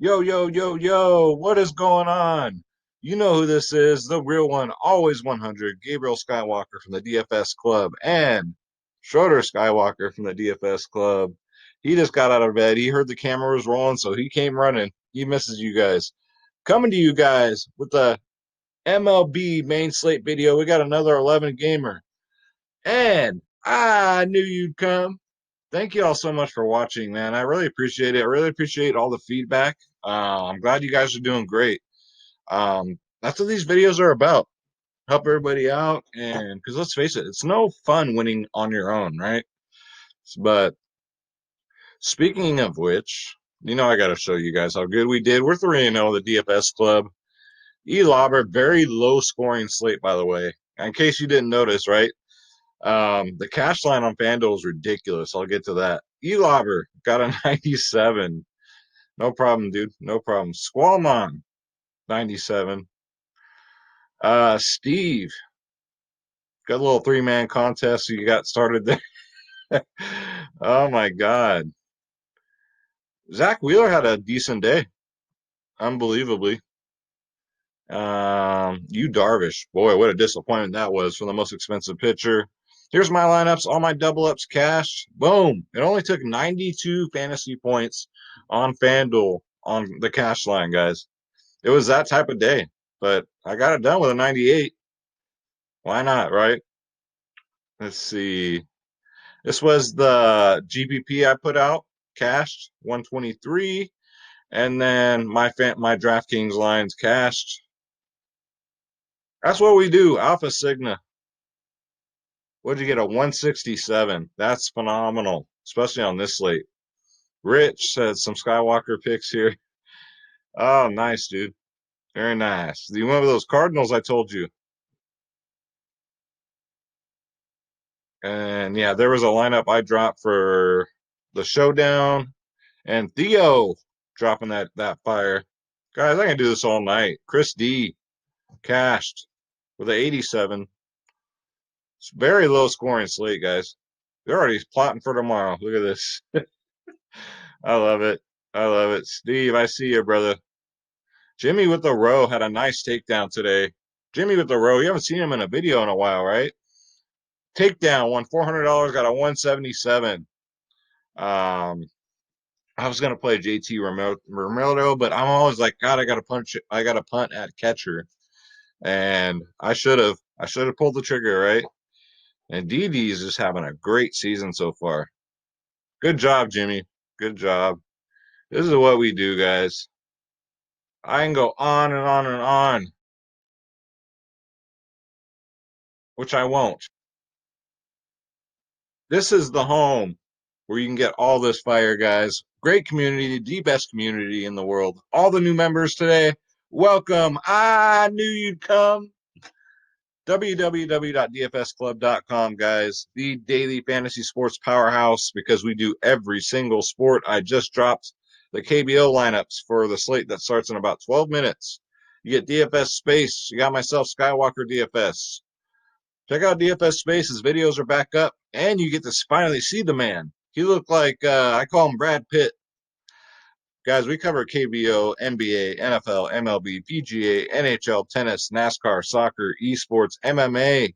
Yo, yo, yo, yo, what is going on? You know who this is, the real one, always 100, Gabriel Skywalker from the DFS Club, and Schroeder Skywalker from the DFS Club. He just got out of bed. He heard the camera was rolling, so he came running. He misses you guys. Coming to you guys with the MLB main slate video. We got another 11 gamer. And I knew you'd come. Thank you all so much for watching, man. I really appreciate it. I really appreciate all the feedback. I'm glad you guys are doing great. That's what these videos are about. Help everybody out, and because let's face it, it's no fun winning on your own, right? But speaking of which, I got to show you guys how good we did. We're 3-0, the DFS Club. E-Lobber, very low scoring slate, by the way. In case you didn't notice, right? The cash line on FanDuel is ridiculous. I'll get to that. E-Lobber got a 97. No problem, dude. No problem. Squallmon, 97. Steve, got a little three-man contest. So you got started there. Oh my God. Zach Wheeler had a decent day, unbelievably. You Darvish, boy, what a disappointment that was for the most expensive pitcher. Here's my lineups, all my double ups cashed. Boom. It only took 92 fantasy points on FanDuel on the cash line, guys. It was that type of day, but I got it done with a 98. Why not, right? Let's see. This was the GPP I put out, cashed 123, and then my DraftKings lines cashed. That's what we do, Alpha Cigna. What'd you get? A 167. That's phenomenal, especially on this slate. Rich said some Skywalker picks here. Oh, nice, dude. Very nice. You remember those Cardinals I told you? And yeah, there was a lineup I dropped for the showdown, and Theo dropping that fire. Guys, I can do this all night. Chris D cashed with an 87. It's very low scoring slate, guys. They're already plotting for tomorrow. Look at this. I love it. I love it. Steve, I see you, brother. Jimmy with the row had a nice takedown today. Jimmy with the row, you haven't seen him in a video in a while, right? Takedown won $400, got a 177. Um, I was gonna play JT Romero, but I'm always like, God, I got to punt at catcher, and I should have pulled the trigger, right? And DD is just having a great season so far. Good job, Jimmy. Good job. This is what we do, guys. I can go on and on and on, which I won't. This is the home where you can get all this fire, guys. Great community, the best community in the world. All the new members today, welcome. I knew you'd come. www.dfsclub.com, guys. The daily fantasy sports powerhouse because we do every single sport. I just dropped the KBO lineups for the slate that starts in about 12 minutes. You get DFS Space. You got myself, Skywalker DFS. Check out DFS Space. His videos are back up, and you get to finally see the man. He looked like, I call him Brad Pitt. Guys, we cover KBO, NBA, NFL, MLB, PGA, NHL, tennis, NASCAR, soccer, esports, MMA,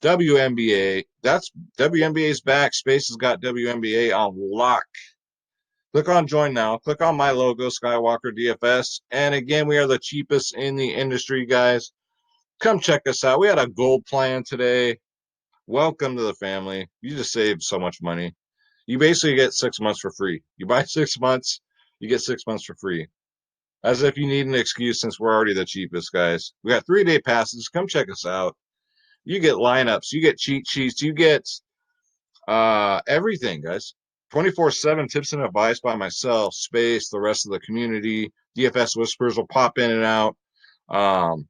WNBA. That's WNBA's back. Space has got WNBA on lock. Click on join now. Click on my logo, Skywalker DFS. And again, we are the cheapest in the industry, guys. Come check us out. We had a gold plan today. Welcome to the family. You just saved so much money. You basically get 6 months for free. You buy 6 months, you get 6 months for free. As if you need an excuse since we're already the cheapest, guys. We got 3-day passes. Come check us out. You get lineups, you get cheat sheets, you get everything, guys. 24/7 tips and advice by myself, Space, the rest of the community. DFS Whispers will pop in and out. Um,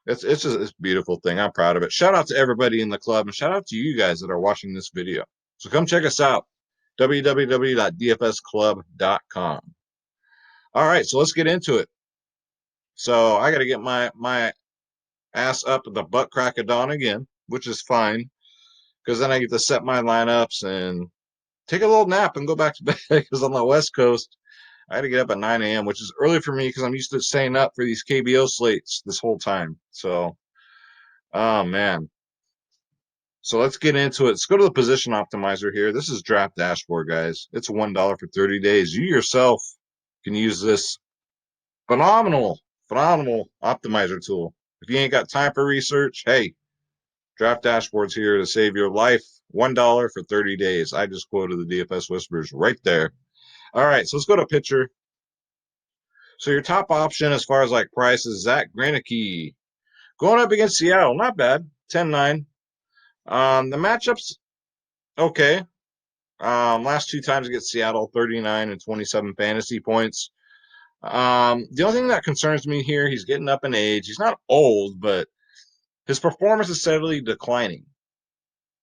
it's just a beautiful thing. I'm proud of it. Shout out to everybody in the club, and shout out to you guys that are watching this video. So come check us out. www.dfsclub.com. All right, so let's get into it. So I got to get my ass up at the butt crack of dawn again, which is fine because then I get to set my lineups and take a little nap and go back to bed because on the West Coast I had to get up at 9 a.m., which is early for me because I'm used to staying up for these KBO slates this whole time. So, oh man. So let's get into it. Let's go to the position optimizer here. This is Draft Dashboard, guys. It's $1 for 30 days. You yourself can use this phenomenal optimizer tool. If you ain't got time for research, hey, Draft Dashboard's here to save your life. $1 for 30 days. I just quoted the DFS Whispers right there. All right, so let's go to pitcher. So your top option as far as like price is Zach Greinke. Going up against Seattle, not bad. 10-9. The matchups, okay. Last two times against Seattle, 39 and 27 fantasy points. The only thing that concerns me here, he's getting up in age. He's not old, but his performance is steadily declining.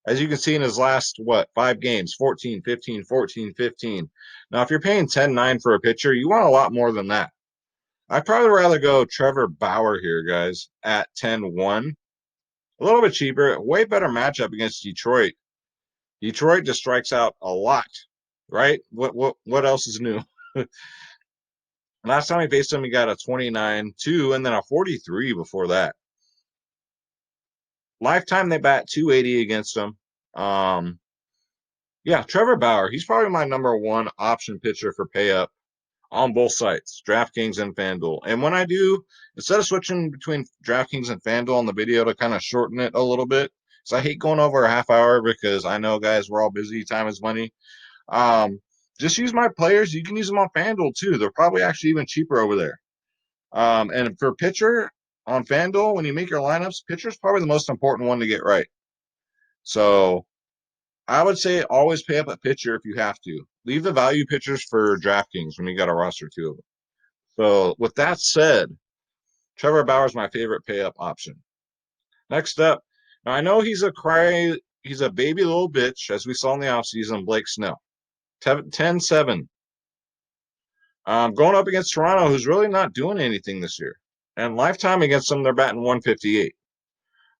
As you can see in his last, 5 games, 14, 15, 14, 15. Now, if you're paying 10-9 for a pitcher, you want a lot more than that. I'd probably rather go Trevor Bauer here, guys, at 10-1. A little bit cheaper, way better matchup against Detroit. Detroit just strikes out a lot, right? What else is new? Last time he faced him, he got a 29-2 and then a 43 before that. Lifetime, they bat 280 against him. Yeah, Trevor Bauer, he's probably my number one option pitcher for pay up on both sites, DraftKings and FanDuel. And when I do, instead of switching between DraftKings and FanDuel on the video to kind of shorten it a little bit, so I hate going over a half hour because I know, guys, we're all busy. Time is money. Just use my players. You can use them on FanDuel too. They're probably actually even cheaper over there. And for pitcher on FanDuel, when you make your lineups, pitcher's probably the most important one to get right. So I would say always pay up a pitcher if you have to. Leave the value pitchers for DraftKings when you got a roster two of them. So with that said, Trevor Bauer is my favorite pay up option. Next up, now I know he's a baby little bitch, as we saw in the offseason, Blake Snell. 10-7. Going up against Toronto, who's really not doing anything this year. And lifetime against them, they're batting 158.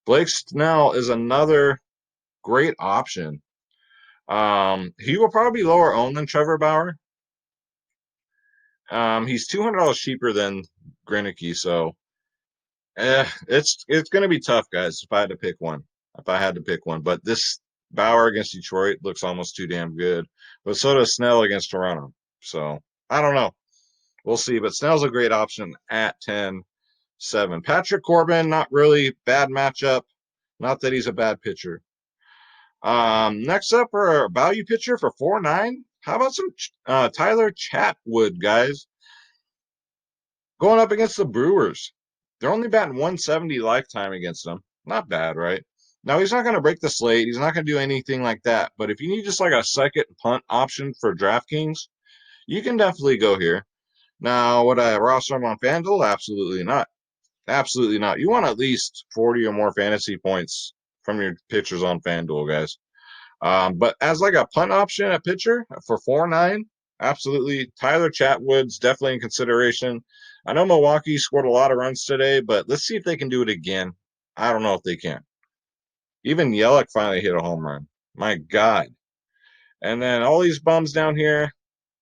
Blake Snell is another great option. He will probably be lower owned than Trevor Bauer. He's $200 cheaper than Greinke, so it's going to be tough, guys. If I had to pick one, but this Bauer against Detroit looks almost too damn good. But so does Snell against Toronto. So I don't know. We'll see. But Snell's a great option at 10-7. Patrick Corbin, not really bad matchup. Not that he's a bad pitcher. Next up for a value pitcher for 4-9. How about some Tyler Chatwood, guys? Going up against the Brewers. They're only batting 170 lifetime against them. Not bad, right? Now, he's not going to break the slate. He's not going to do anything like that. But if you need just like a second punt option for DraftKings, you can definitely go here. Now, would I roster him on FanDuel? Absolutely not. Absolutely not. You want at least 40 or more fantasy points from your pitchers on FanDuel, guys. But as like a punt option at pitcher for 4-9, absolutely. Tyler Chatwood's definitely in consideration. I know Milwaukee scored a lot of runs today, but let's see if they can do it again. I don't know if they can. Even Yelich finally hit a home run. My God. And then all these bums down here.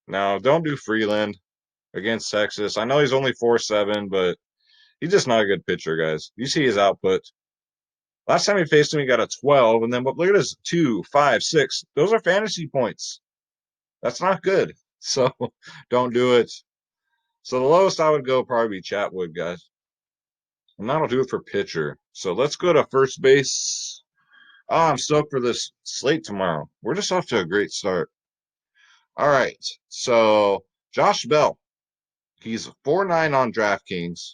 Now, don't do Freeland against Texas. I know he's only 4-7, but he's just not a good pitcher, guys. You see his output. Last time he faced him, he got a 12, and then but look at his 2, 5, 6. Those are fantasy points. That's not good. So don't do it. So the lowest I would go probably be Chatwood, guys. And that'll do it for pitcher. So let's go to first base. Oh, I'm stoked for this slate tomorrow. We're just off to a great start. All right. So Josh Bell. He's 4-9 on DraftKings.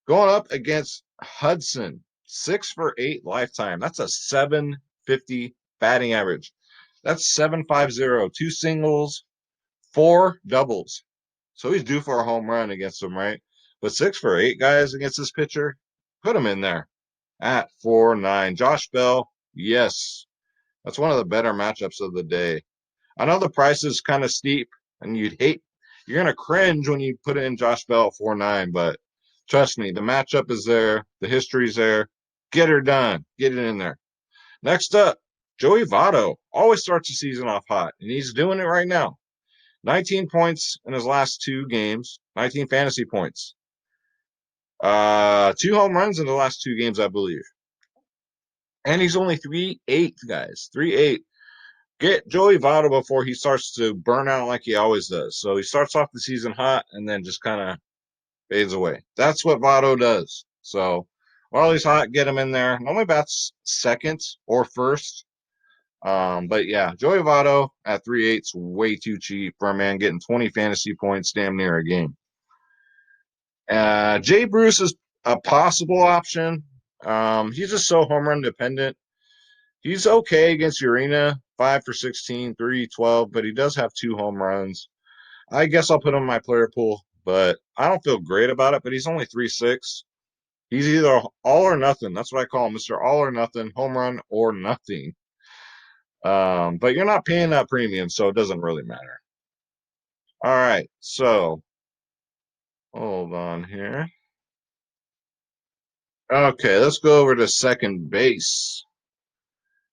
Going up against Hudson. 6 for 8 lifetime. That's a 750 batting average. That's 750. 2 singles, 4 doubles. So he's due for a home run against him, right? But 6 for 8 guys against this pitcher, put him in there at 4-9. Josh Bell, yes. That's one of the better matchups of the day. I know the price is kind of steep, and you're going to cringe when you put in Josh Bell at 4-9, but trust me, the matchup is there. The history's there. Get her done. Get it in there. Next up, Joey Votto always starts the season off hot, and he's doing it right now. 19 points in his last 2 games, 19 fantasy points. 2 home runs in the last 2 games, I believe. And he's only 3.8, guys. 3.8. Get Joey Votto before he starts to burn out like he always does. So he starts off the season hot and then just kind of fades away. That's what Votto does. So while he's hot, get him in there. Normally bats second or first. But yeah, Joey Votto at 3.8 is way too cheap for a man getting 20 fantasy points damn near a game. Jay Bruce is a possible option. He's just so home run dependent. He's okay against Urena, 5 for 16, 312, but he does have 2 home runs. I guess I'll put him in my player pool, but I don't feel great about it. But he's only 3.6. He's either all or nothing. That's what I call him, Mr. All or Nothing, home run or nothing. But you're not paying that premium, so it doesn't really matter. All right, so hold on here. Okay, let's go over to second base.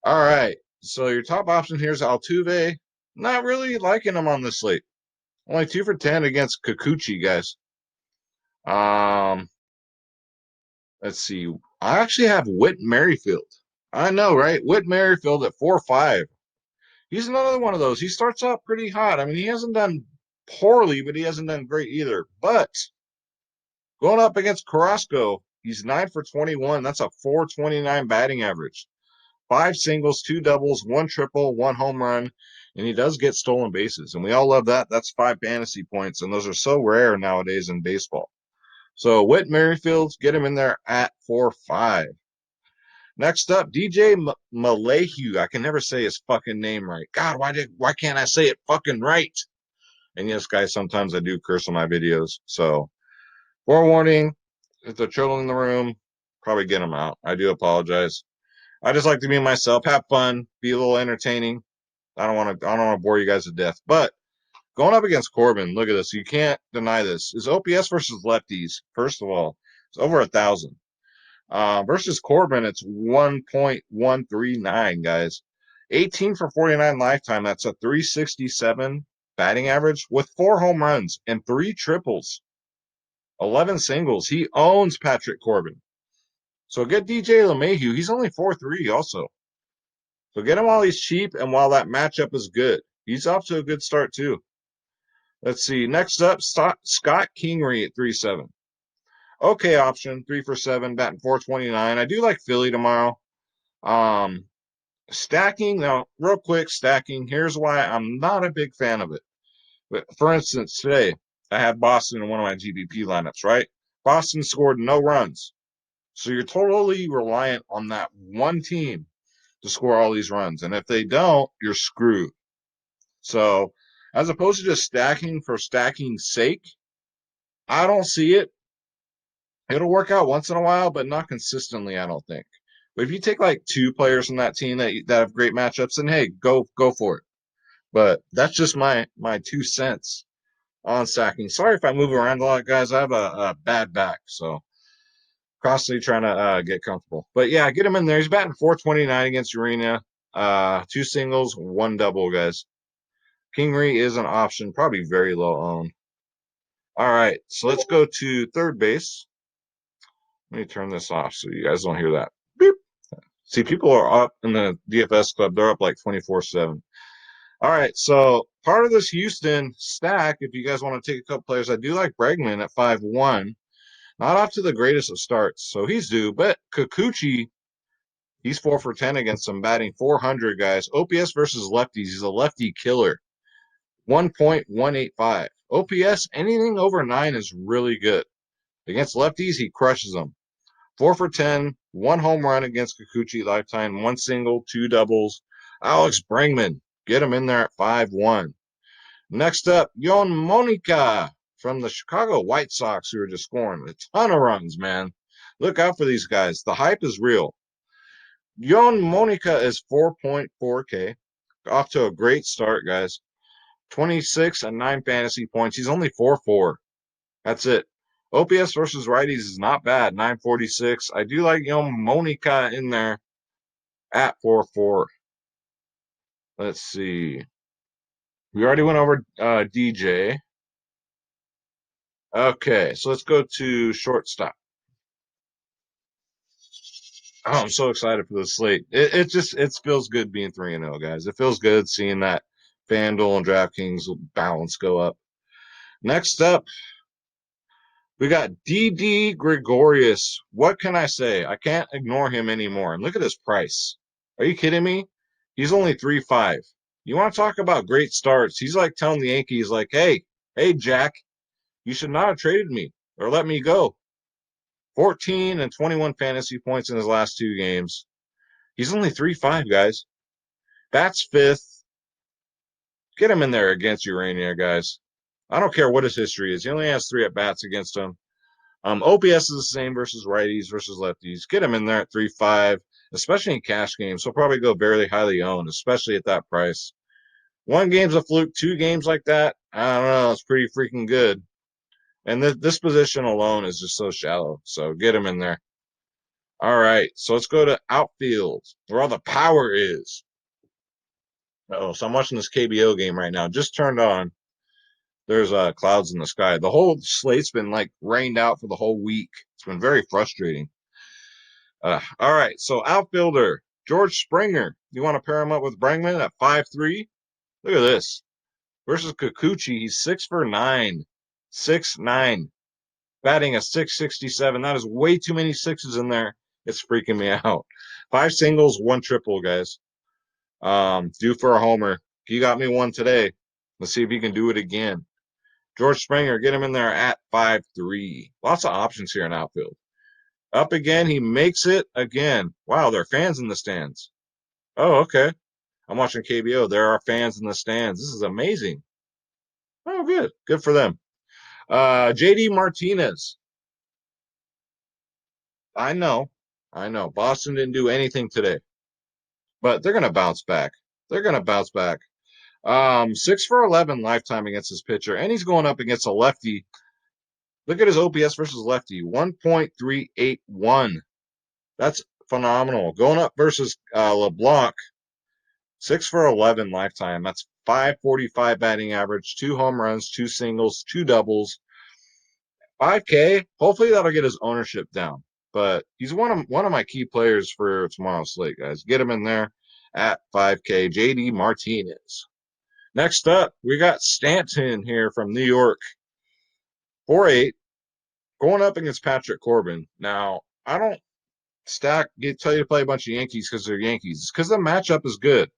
All right, so your top option here is Altuve. Not really liking him on this slate. Only 2 for 10 against Kikuchi, guys. Let's see. I actually have Whit Merrifield. I know, right? Whit Merrifield at 4.5. He's another one of those. He starts out pretty hot. I mean, he hasn't done poorly, but he hasn't done great either. But going up against Carrasco, he's 9 for 21. That's a 4.29 batting average. 5 singles, 2 doubles, 1 triple, 1 home run, and he does get stolen bases. And we all love that. That's 5 fantasy points, and those are so rare nowadays in baseball. So Whit Merrifield, get him in there at 4.5. Next up, DJ Malahue. I can never say his fucking name right. God, why can't I say it fucking right? And yes, guys, sometimes I do curse on my videos. So, forewarning, if there are children in the room, probably get them out. I do apologize. I just like to be myself, have fun, be a little entertaining. I don't want to bore you guys to death. But going up against Corbin, look at this. You can't deny this. His OPS versus lefties, first of all, it's over 1,000. Versus Corbin, it's 1.139, guys. 18 for 49 lifetime. That's a 367 batting average with 4 home runs and 3 triples, 11 singles. He owns Patrick Corbin. So get DJ LeMahieu. He's only 4.3 also. So get him while he's cheap and while that matchup is good. He's off to a good start too. Let's see. Next up, Scott Kingery at 3.7. Okay option, 3 for 7, batting 429. I do like Philly tomorrow. Stacking, now, real quick, stacking. Here's why I'm not a big fan of it. But for instance, today, I had Boston in one of my GPP lineups, right? Boston scored no runs. So you're totally reliant on that one team to score all these runs. And if they don't, you're screwed. So as opposed to just stacking for stacking's sake, I don't see it. It'll work out once in a while, but not consistently, I don't think. But if you take like 2 players from that team that have great matchups, then hey, go for it. But that's just my 2 cents on stacking. Sorry if I move around a lot, guys. I have a bad back, so constantly trying to get comfortable. But yeah, get him in there. He's batting 429 against Urena. 2 singles, 1 double, guys. Kingery is an option, probably very low owned. All right, so let's go to third base. Let me turn this off so you guys don't hear that. Beep. See, people are up in the DFS club. They're up like 24/7. All right, so part of this Houston stack, if you guys want to take a couple players, I do like Bregman at 5.1. Not off to the greatest of starts, so he's due. But Kikuchi, he's 4 for 10 against them, batting 400, guys. OPS versus lefties, he's a lefty killer. 1.185. OPS, anything over 9 is really good. Against lefties, he crushes them. 4 for 10, 1 home run against Kikuchi lifetime, 1 single, 2 doubles. Alex Bregman, get him in there at 5.1. Next up, Yon Monica from the Chicago White Sox, who are just scoring a ton of runs, man. Look out for these guys. The hype is real. Yon Monica is 4.4K. Off to a great start, guys. 26 and 9 fantasy points. He's only 4.4. That's it. OPS versus righties is not bad, 946. I do like Monica in there at 4.4. Let's see. We already went over DJ. Okay, so let's go to shortstop. Oh, I'm so excited for this slate. It feels good being 3-0, guys. It feels good seeing that FanDuel and DraftKings balance go up. Next up, we got DD Gregorius. What can I say? I can't ignore him anymore. And look at his price. Are you kidding me? He's only 3.5. You want to talk about great starts? He's like telling the Yankees, like, hey, Jack, you should not have traded me or let me go. 14 and 21 fantasy points in his last 2 games. He's only 3.5, guys. Bats fifth. Get him in there against Urania, guys. I don't care what his history is. He only has 3 at bats against him. OPS is the same versus righties versus lefties. Get him in there at 3.5, especially in cash games. He'll probably go very highly owned, especially at that price. 1 game's a fluke. 2 games like that, I don't know. It's pretty freaking good. And this position alone is just so shallow. So get him in there. All right. So let's go to outfield, where all the power is. Oh, so I'm watching this KBO game right now. Just turned on. There's clouds in the sky. The whole slate's been like rained out for the whole week. It's been very frustrating. All right. So outfielder, George Springer. You want to pair him up with Bregman at 5.3? Look at this. Versus Kikuchi, he's 6 for 9. 6'9". Batting a 667. That is way too many sixes in there. It's freaking me out. 5 singles, 1 triple, guys. Due for a homer. He got me one today. Let's see if he can do it again. George Springer, get him in there at 5.3. Lots of options here in outfield. Up again, he makes it again. Wow, there are fans in the stands. Oh, okay. I'm watching KBO. There are fans in the stands. This is amazing. Oh, good. Good for them. JD Martinez. I know. I know. Boston didn't do anything today, but they're going to bounce back. They're going to bounce back. 6 for 11 lifetime against his pitcher, and he's going up against a lefty. Look at his OPS versus lefty, 1.381. That's phenomenal. Going up versus LeBlanc, 6 for 11 lifetime. That's 545 batting average, 2 home runs, 2 singles, 2 doubles. 5K. Hopefully that'll get his ownership down. But he's one of my key players for tomorrow's slate, guys. Get him in there at 5K. JD Martinez. Next up, we got Stanton here from New York. 4.8. Going up against Patrick Corbin. Now, I don't tell you to play a bunch of Yankees because they're Yankees. It's because the matchup is good.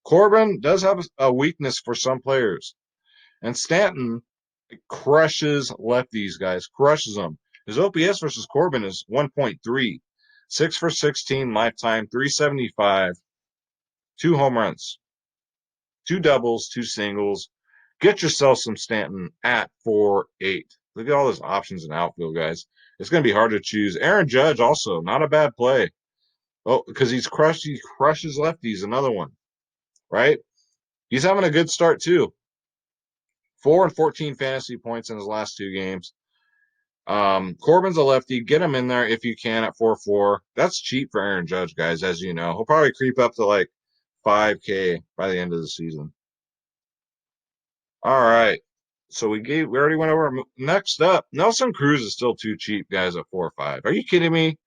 Corbin does have a weakness for some players. And Stanton crushes lefties, guys. Crushes them. His OPS versus Corbin is 1.3. 6 for 16 lifetime, 375, 2 home runs, 2 doubles, 2 singles. Get yourself some Stanton at 4.8. Look at all those options in outfield, guys. It's going to be hard to choose. Aaron Judge also, not a bad play. Oh, because he crushes lefties, another one, right? He's having a good start too. 4 and 14 fantasy points in his last 2 games. Corbin's a lefty. Get him in there if you can at 4.4. That's cheap for Aaron Judge, guys, as you know. He'll probably creep up to like 5K by the end of the season. All right. So we already went over. Next up, Nelson Cruz is still too cheap, guys, at 4.5. Are you kidding me?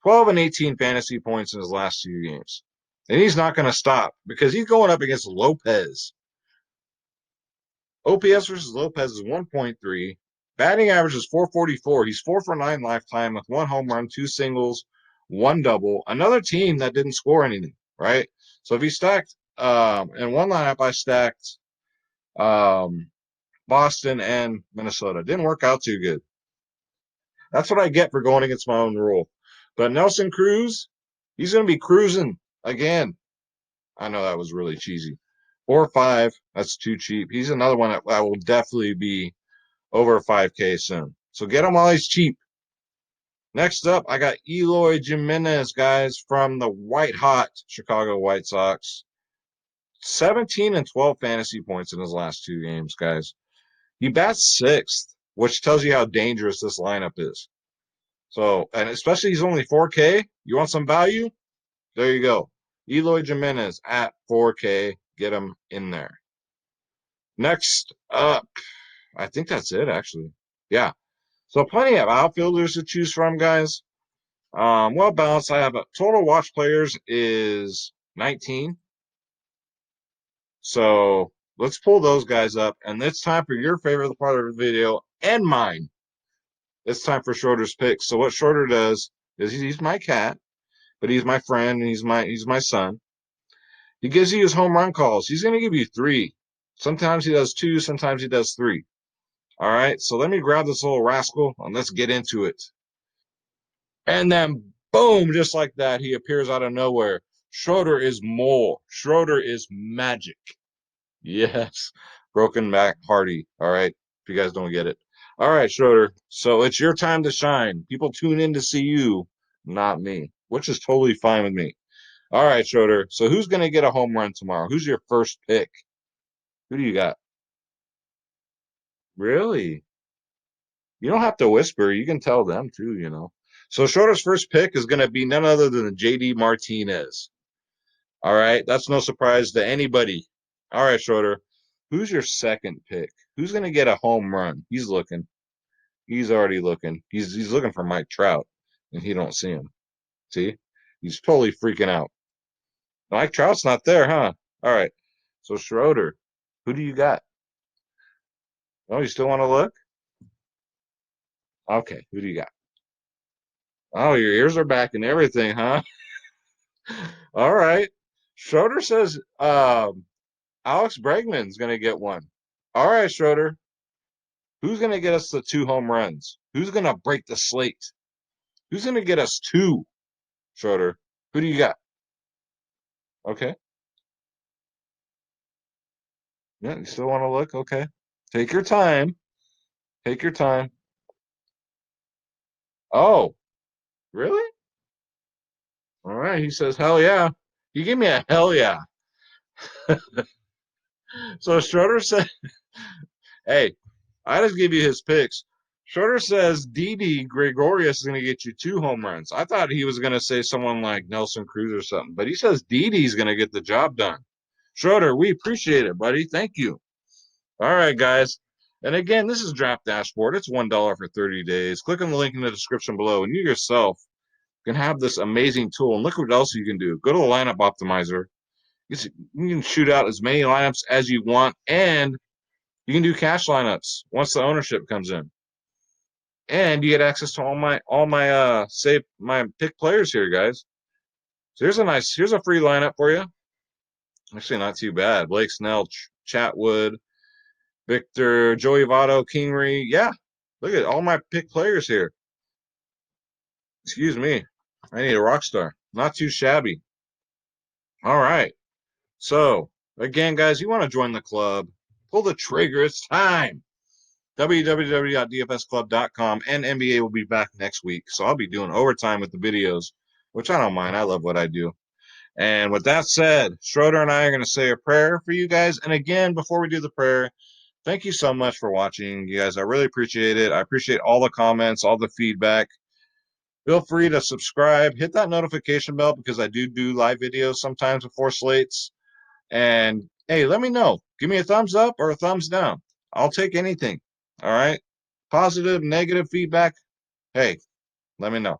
12 and 18 fantasy points in his last 2 games. And he's not going to stop because he's going up against Lopez. OPS versus Lopez is 1.3. Batting average is 444. He's 4 for 9 lifetime with 1 home run, 2 singles, 1 double. Another team that didn't score anything, right? So if he stacked in one lineup, I stacked Boston and Minnesota. Didn't work out too good. That's what I get for going against my own rule. But Nelson Cruz, he's going to be cruising again. I know that was really cheesy. 4.5, that's too cheap. He's another one that will definitely be over 5K soon. So get him while he's cheap. Next up, I got Eloy Jimenez, guys, from the white hot Chicago White Sox. 17 and 12 fantasy points in his last 2 games, guys. He bats 6th, which tells you how dangerous this lineup is. So, and especially he's only 4K. You want some value? There you go. Eloy Jimenez at 4K. Get him in there. Next up, I think that's it, actually. Yeah. So plenty of outfielders to choose from, guys. Well balanced. I have a total watch players is 19. So let's pull those guys up. And it's time for your favorite part of the video and mine. It's time for Schroeder's picks. So what Schroeder does is he's my cat, but he's my friend and he's my son. He gives you his home run calls. He's gonna give you three. Sometimes he does two, sometimes he does three. All right. So let me grab this little rascal and let's get into it. And then boom, just like that, he appears out of nowhere. Schroeder is more. Schroeder is magic. Yes. Broken back party. All right. If you guys don't get it. All right, Schroeder. So it's your time to shine. People tune in to see you, not me, which is totally fine with me. All right, Schroeder. So who's going to get a home run tomorrow? Who's your first pick? Who do you got? Really? You don't have to whisper. You can tell them too. So Schroeder's first pick is going to be none other than JD Martinez. All right. That's no surprise to anybody. All right, Schroeder. Who's your second pick? Who's going to get a home run? He's looking. He's already looking. He's looking for Mike Trout, and he don't see him. See? He's totally freaking out. Mike Trout's not there, huh? All right. So Schroeder, who do you got? Oh, you still want to look? Okay. Who do you got? Oh, your ears are back and everything, huh? All right. Schroeder says Alex Bregman's going to get one. All right, Schroeder. Who's going to get us the two home runs? Who's going to break the slate? Who's going to get us two, Schroeder? Who do you got? Okay. Yeah, you still want to look? Okay. Take your time. Take your time. Oh, really? All right. He says, hell yeah. You give me a hell yeah. So Schroeder said, hey, I just give you his picks. Schroeder says Didi Gregorius is going to get you two home runs. I thought he was going to say someone like Nelson Cruz or something, but he says Didi's going to get the job done. Schroeder, we appreciate it, buddy. Thank you. All right, guys. And again, this is Draft Dashboard. It's $1 for 30 days. Click on the link in the description below, and you yourself can have this amazing tool. And look what else you can do. Go to the lineup optimizer. You can shoot out as many lineups as you want, and you can do cash lineups once the ownership comes in. And you get access to all my save my pick players here, guys. So here's a free lineup for you. Actually, not too bad. Blake Snell, Chatwood, Victor, Joey Votto, Kingery. Yeah, look at all my pick players here. Excuse me. I need a rock star. Not too shabby. All right. So, again, guys, you want to join the club, pull the trigger. It's time. www.dfsclub.com and NBA will be back next week. So I'll be doing overtime with the videos, which I don't mind. I love what I do. And with that said, Schroeder and I are going to say a prayer for you guys. And again, before we do the prayer, thank you so much for watching, you guys. I really appreciate it. I appreciate all the comments, all the feedback. Feel free to subscribe, hit that notification bell because I do live videos sometimes before slates. And hey, let me know. Give me a thumbs up or a thumbs down. I'll take anything. All right. Positive, negative feedback. Hey, let me know.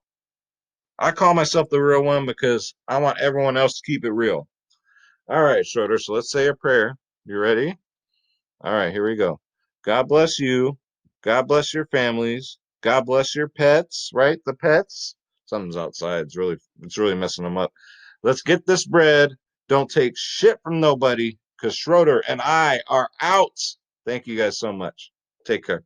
I call myself the real one because I want everyone else to keep it real. All right, Schroeder. So let's say a prayer. You ready? All right, here we go. God bless you. God bless your families. God bless your pets, right? The pets. Something's outside. It's really messing them up. Let's get this bread. Don't take shit from nobody because Schroeder and I are out. Thank you guys so much. Take care.